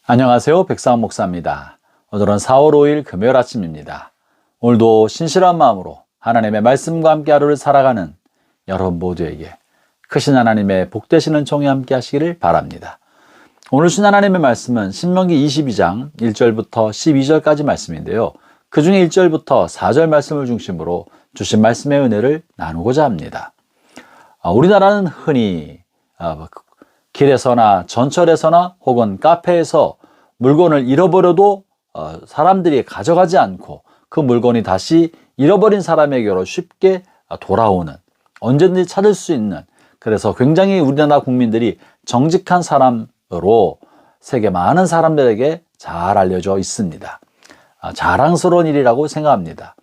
안녕하세요. 백상원 목사입니다. 오늘은 4월 5일 금요일 아침입니다. 오늘도 신실한 마음으로 하나님의 말씀과 함께 하루를 살아가는 여러분 모두에게 크신 하나님의 복되시는 종이 함께 하시기를 바랍니다. 오늘 신 하나님의 말씀은 신명기 22장 1절부터 12절까지 말씀인데요. 그 중에 1절부터 4절 말씀을 중심으로 주신 말씀의 은혜를 나누고자 합니다. 우리나라는 흔히 길에서나 전철에서나 혹은 카페에서 물건을 잃어버려도 사람들이 가져가지 않고 그 물건이 다시 잃어버린 사람에게로 쉽게 돌아오는, 언제든지 찾을 수 있는, 그래서 굉장히 우리나라 국민들이 정직한 사람으로 세계 많은 사람들에게 잘 알려져 있습니다. 자랑스러운 일이라고 생각합니다.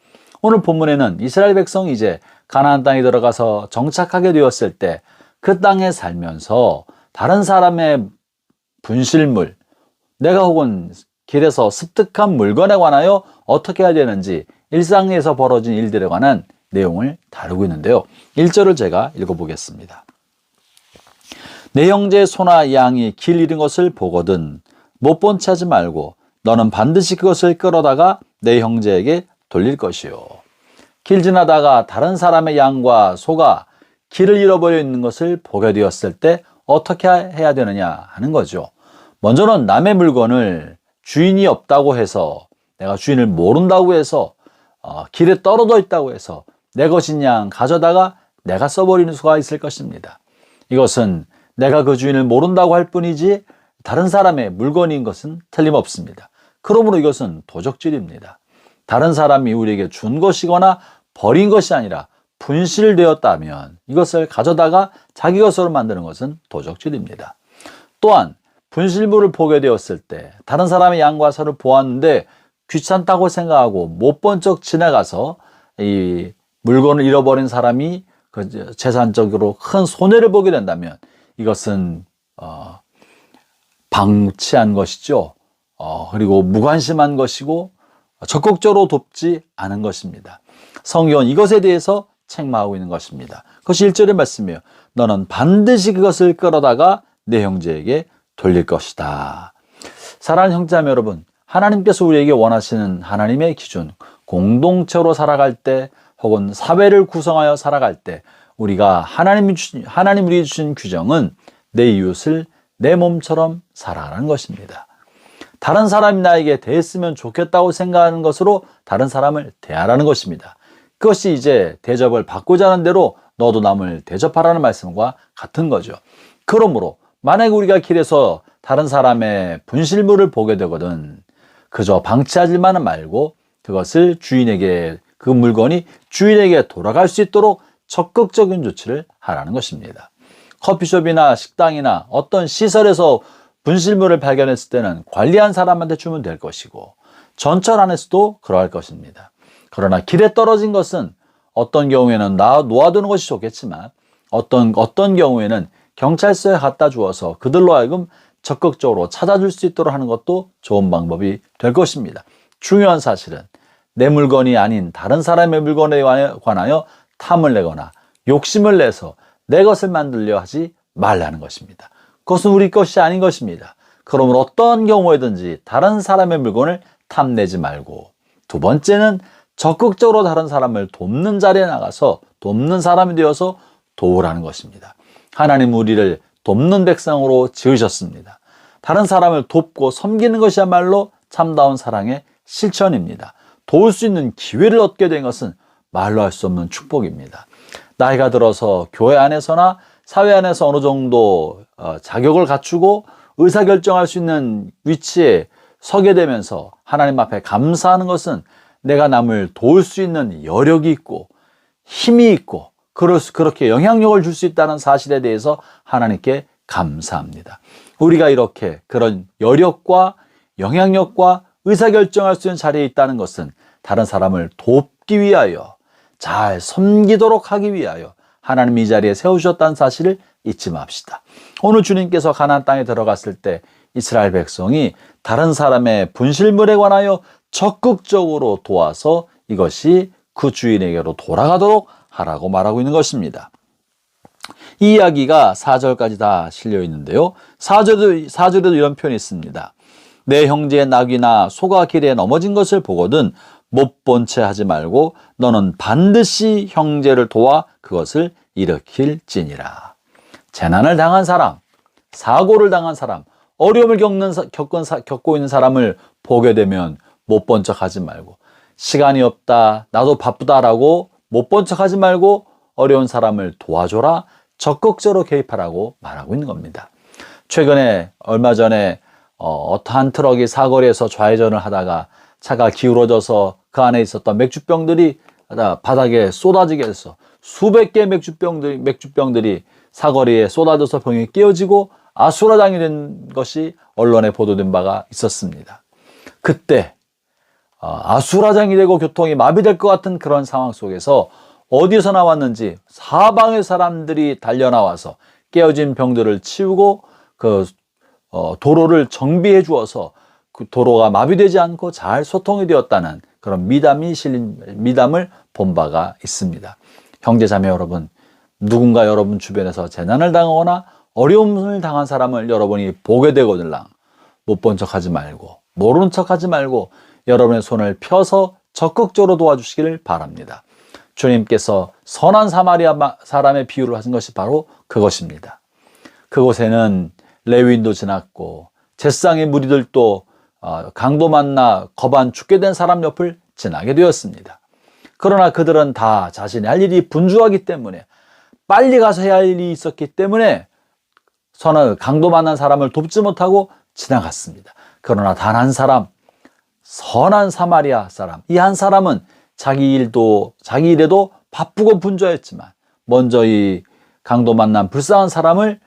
오늘 본문에는 이스라엘 백성이 이제 가나안 땅에 들어가서 정착하게 되었을 때 그 땅에 살면서 다른 사람의 분실물, 내가 혹은 길에서 습득한 물건에 관하여 어떻게 해야 되는지 일상에서 벌어진 일들에 관한 내용을 다루고 있는데요. 1절을 제가 읽어보겠습니다. 내 형제의 소나 양이 길 잃은 것을 보거든 못 본 채 하지 말고 너는 반드시 그것을 끌어다가 내 형제에게 돌릴 것이요. 길 지나다가 다른 사람의 양과 소가 길을 잃어버려 있는 것을 보게 되었을 때 어떻게 해야 되느냐 하는 거죠. 먼저는 남의 물건을 주인이 없다고 해서, 내가 주인을 모른다고 해서, 길에 떨어져 있다고 해서 내 것인 양 가져다가 내가 써버리는 수가 있을 것입니다. 이것은 내가 그 주인을 모른다고 할 뿐이지 다른 사람의 물건인 것은 틀림없습니다. 그러므로 이것은 도적질입니다. 다른 사람이 우리에게 준 것이거나 버린 것이 아니라 분실되었다면 이것을 가져다가 자기 것으로 만드는 것은 도적질입니다. 또한 분실물을 보게 되었을 때 다른 사람의 양과 소를 보았는데 귀찮다고 생각하고 못 본 척 지나가서 이 물건을 잃어버린 사람이 그 재산적으로 큰 손해를 보게 된다면 이것은 방치한 것이죠. 그리고 무관심한 것이고 적극적으로 돕지 않은 것입니다. 성경은 이것에 대해서 책망하고 있는 것입니다. 그것이 1절의 말씀이에요. 너는 반드시 그것을 끌어다가 내 형제에게 돌릴 것이다. 사랑하는 형제자매 여러분, 하나님께서 우리에게 원하시는 하나님의 기준, 공동체로 살아갈 때 혹은 사회를 구성하여 살아갈 때 우리가 하나님이 우리에게 주신 규정은 내 이웃을 내 몸처럼 살아가는 것입니다. 다른 사람이 나에게 대했으면 좋겠다고 생각하는 것으로 다른 사람을 대하라는 것입니다. 그것이 이제 대접을 받고자 하는 대로 너도 남을 대접하라는 말씀과 같은 거죠. 그러므로 만약에 우리가 길에서 다른 사람의 분실물을 보게 되거든 그저 방치하지만은 말고 그것을 그 물건이 주인에게 돌아갈 수 있도록 적극적인 조치를 하라는 것입니다. 커피숍이나 식당이나 어떤 시설에서 분실물을 발견했을 때는 관리한 사람한테 주면 될 것이고 전철 안에서도 그러할 것입니다. 그러나 길에 떨어진 것은 어떤 경우에는 놓아두는 것이 좋겠지만 어떤 경우에는 경찰서에 갖다 주어서 그들로 하여금 적극적으로 찾아줄 수 있도록 하는 것도 좋은 방법이 될 것입니다. 중요한 사실은 내 물건이 아닌 다른 사람의 물건에 관하여 탐을 내거나 욕심을 내서 내 것을 만들려 하지 말라는 것입니다. 그것은 우리 것이 아닌 것입니다. 그러므로 어떤 경우에든지 다른 사람의 물건을 탐내지 말고, 두 번째는 적극적으로 다른 사람을 돕는 자리에 나가서 돕는 사람이 되어서 도우라는 것입니다. 하나님 우리를 돕는 백성으로 지으셨습니다. 다른 사람을 돕고 섬기는 것이야말로 참다운 사랑의 실천입니다. 도울 수 있는 기회를 얻게 된 것은 말로 할 수 없는 축복입니다. 나이가 들어서 교회 안에서나 사회 안에서 어느 정도 자격을 갖추고 의사결정할 수 있는 위치에 서게 되면서 하나님 앞에 감사하는 것은 내가 남을 도울 수 있는 여력이 있고 힘이 있고 그렇게 영향력을 줄 수 있다는 사실에 대해서 하나님께 감사합니다. 우리가 이렇게 그런 여력과 영향력과 의사결정할 수 있는 자리에 있다는 것은 다른 사람을 돕기 위하여, 잘 섬기도록 하기 위하여 하나님이 이 자리에 세우셨다는 사실을 잊지 맙시다. 오늘 주님께서 가나안 땅에 들어갔을 때 이스라엘 백성이 다른 사람의 분실물에 관하여 적극적으로 도와서 이것이 그 주인에게로 돌아가도록 하라고 말하고 있는 것입니다. 이 이야기가 4절까지 다 실려 있는데요. 4절에도 이런 표현이 있습니다. 내 형제의 낙이나 소가 길에 넘어진 것을 보거든 못 본 채 하지 말고 너는 반드시 형제를 도와 그것을 일으킬지니라. 재난을 당한 사람, 사고를 당한 사람, 어려움을 겪고 있는 사람을 보게 되면 못 본 척 하지 말고, 시간이 없다, 나도 바쁘다라고 못 본 척 하지 말고 어려운 사람을 도와줘라, 적극적으로 개입하라고 말하고 있는 겁니다. 최근에 얼마 전에 어떠한 트럭이 사거리에서 좌회전을 하다가 차가 기울어져서 그 안에 있었던 맥주병들이 바닥에 쏟아지게 해서 수백 개의 맥주병들이 사거리에 쏟아져서 병이 깨어지고 아수라장이 된 것이 언론에 보도된 바가 있었습니다. 그때 아수라장이 되고 교통이 마비될 것 같은 그런 상황 속에서 어디서 나왔는지 사방의 사람들이 달려나와서 깨어진 병들을 치우고 그 도로를 정비해 주어서 그 도로가 마비되지 않고 잘 소통이 되었다는 그런 미담을 본 바가 있습니다. 형제자매 여러분, 누군가 여러분 주변에서 재난을 당하거나 어려움을 당한 사람을 여러분이 보게 되거들랑 못 본 척하지 말고, 모르는 척하지 말고 여러분의 손을 펴서 적극적으로 도와주시기를 바랍니다. 주님께서 선한 사마리아 사람의 비유를 하신 것이 바로 그것입니다. 그곳에는 레위인도 지났고 제사장의 무리들도 강도 만나 겁안 죽게 된 사람 옆을 지나게 되었습니다. 그러나 그들은 다 자신이 할 일이 분주하기 때문에, 빨리 가서 해야 할 일이 있었기 때문에 강도 만난 사람을 돕지 못하고 지나갔습니다. 그러나 단 한 사람, 선한 사마리아 사람, 이 한 사람은 자기 일에도 바쁘고 분주했지만 먼저 이 강도 만난 불쌍한 사람을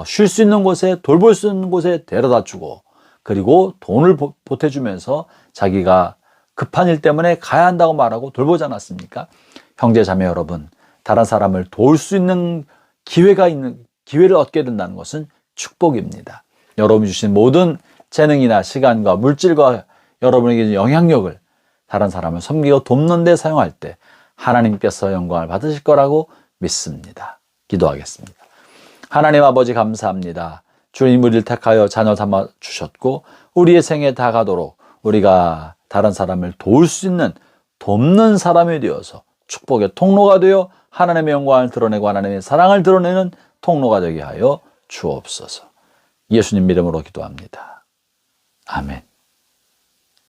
쉴 수 있는 곳에, 돌볼 수 있는 곳에 데려다 주고, 그리고 돈을 보태주면서 자기가 급한 일 때문에 가야 한다고 말하고 돌보지 않았습니까? 형제 자매 여러분, 다른 사람을 도울 수 있는 기회를 얻게 된다는 것은 축복입니다. 여러분이 주신 모든 재능이나 시간과 물질과 여러분에게 주는 영향력을 다른 사람을 섬기고 돕는 데 사용할 때 하나님께서 영광을 받으실 거라고 믿습니다. 기도하겠습니다. 하나님 아버지 감사합니다. 주님 우리를 택하여 자녀 삼아 주셨고 우리의 생에 다가도록 우리가 다른 사람을 도울 수 있는 돕는 사람이 되어서 축복의 통로가 되어 하나님의 영광을 드러내고 하나님의 사랑을 드러내는 통로가 되게 하여 주옵소서. 예수님 이름으로 기도합니다. 아멘.